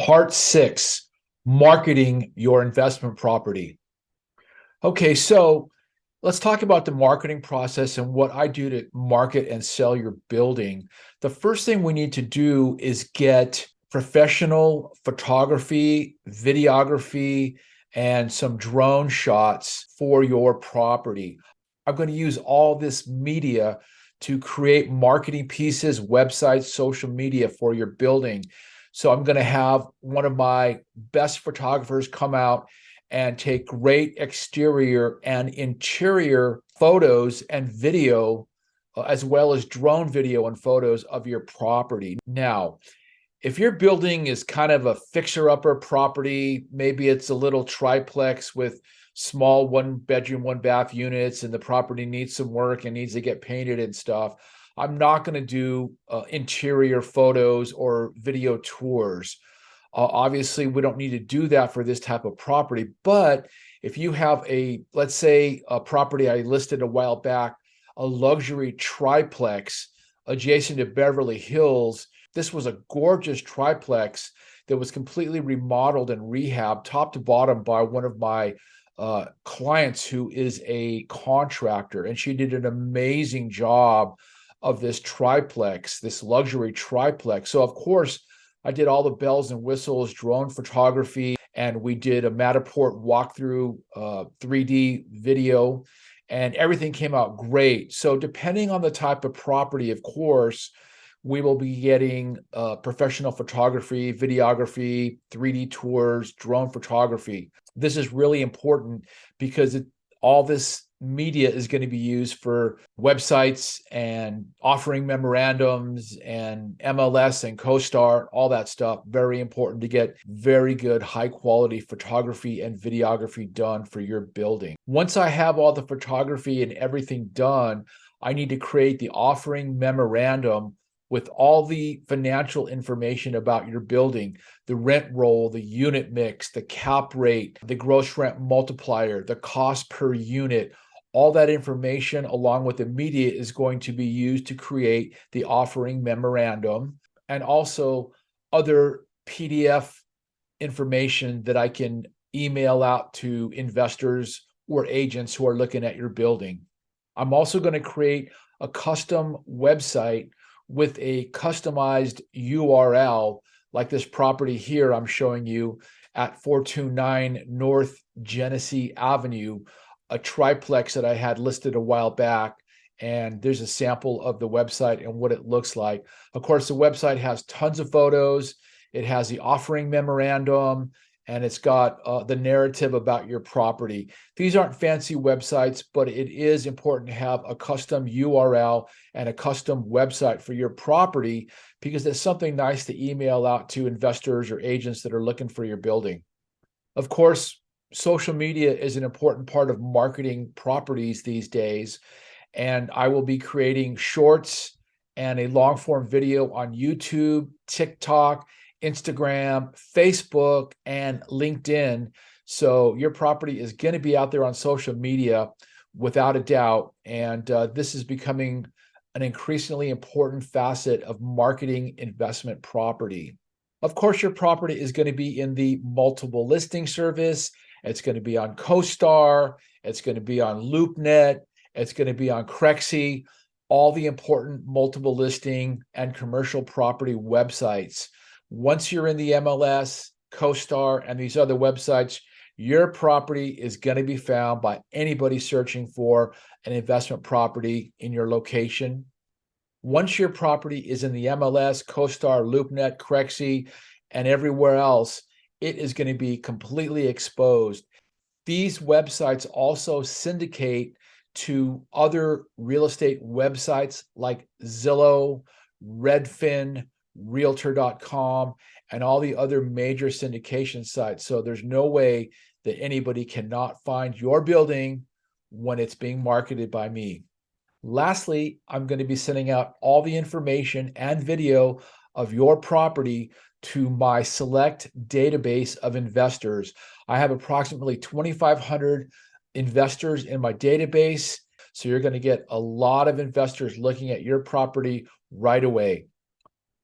Part 6, marketing your investment property. Okay, so let's talk about the marketing process and what I do to market and sell your building. The first thing we need to do is get professional photography, videography, and some drone shots for your property. I'm going to use all this media to create marketing pieces, websites, social media for your building. So I'm going to have one of my best photographers come out and take great exterior and interior photos and video, as well as drone video and photos of your property. Now, if your building is kind of a fixer-upper property, maybe it's a little triplex with small one bedroom, one bath units, and the property needs some work and needs to get painted and stuff, I'm not going to do interior photos or video tours. Obviously, we don't need to do that for this type of property. But if you have let's say, a property I listed a while back, a luxury triplex adjacent to Beverly Hills, this was a gorgeous triplex that was completely remodeled and rehabbed top to bottom by one of my clients who is a contractor. And she did an amazing job of this triplex, this luxury triplex. So, of course, I did all the bells and whistles, drone photography, and we did a Matterport walkthrough 3D video, and everything came out great. So depending on the type of property, of course, we will be getting professional photography, videography, 3D tours, drone photography. This is really important because all this media is going to be used for websites and offering memorandums and MLS and CoStar, all that stuff. Very important to get very good, high quality photography and videography done for your building. Once I have all the photography and everything done, I need to create the offering memorandum with all the financial information about your building, the rent roll, the unit mix, the cap rate, the gross rent multiplier, the cost per unit. All that information, along with the media, is going to be used to create the offering memorandum, and also other PDF information that I can email out to investors or agents who are looking at your building. I'm also going to create a custom website with a customized URL, like this property here I'm showing you at 429 North Genesee Avenue, a triplex that I had listed a while back. And there's a sample of the website and what it looks like. Of course, the website has tons of photos. It has the offering memorandum, and it's got the narrative about your property. These aren't fancy websites, but it is important to have a custom URL and a custom website for your property, because it's something nice to email out to investors or agents that are looking for your building. Of course, social media is an important part of marketing properties these days, and I will be creating shorts and a long form video on YouTube, TikTok, Instagram, Facebook, and LinkedIn. So your property is going to be out there on social media without a doubt. And this is becoming an increasingly important facet of marketing investment property. Of course, your property is going to be in the multiple listing service. It's going to be on CoStar. It's going to be on LoopNet. It's going to be on Crexi, all the important multiple listing and commercial property websites. Once you're in the MLS, CoStar, and these other websites, your property is going to be found by anybody searching for an investment property in your location. Once your property is in the MLS, CoStar, LoopNet, Crexi, and everywhere else, it is going to be completely exposed. These websites also syndicate to other real estate websites like Zillow, Redfin, Realtor.com, and all the other major syndication sites. So there's no way that anybody cannot find your building when it's being marketed by me. Lastly, I'm going to be sending out all the information and video of your property to my select database of investors. I have approximately 2,500 investors in my database. So you're going to get a lot of investors looking at your property right away.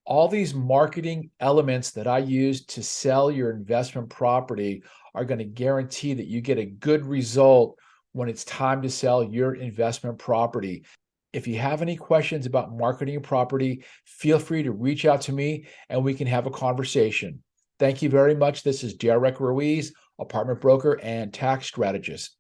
All these marketing elements that I use to sell your investment property are going to guarantee that you get a good result when it's time to sell your investment property. If you have any questions about marketing a property, feel free to reach out to me and we can have a conversation. Thank you very much. This is Derek Ruiz, apartment broker and tax strategist.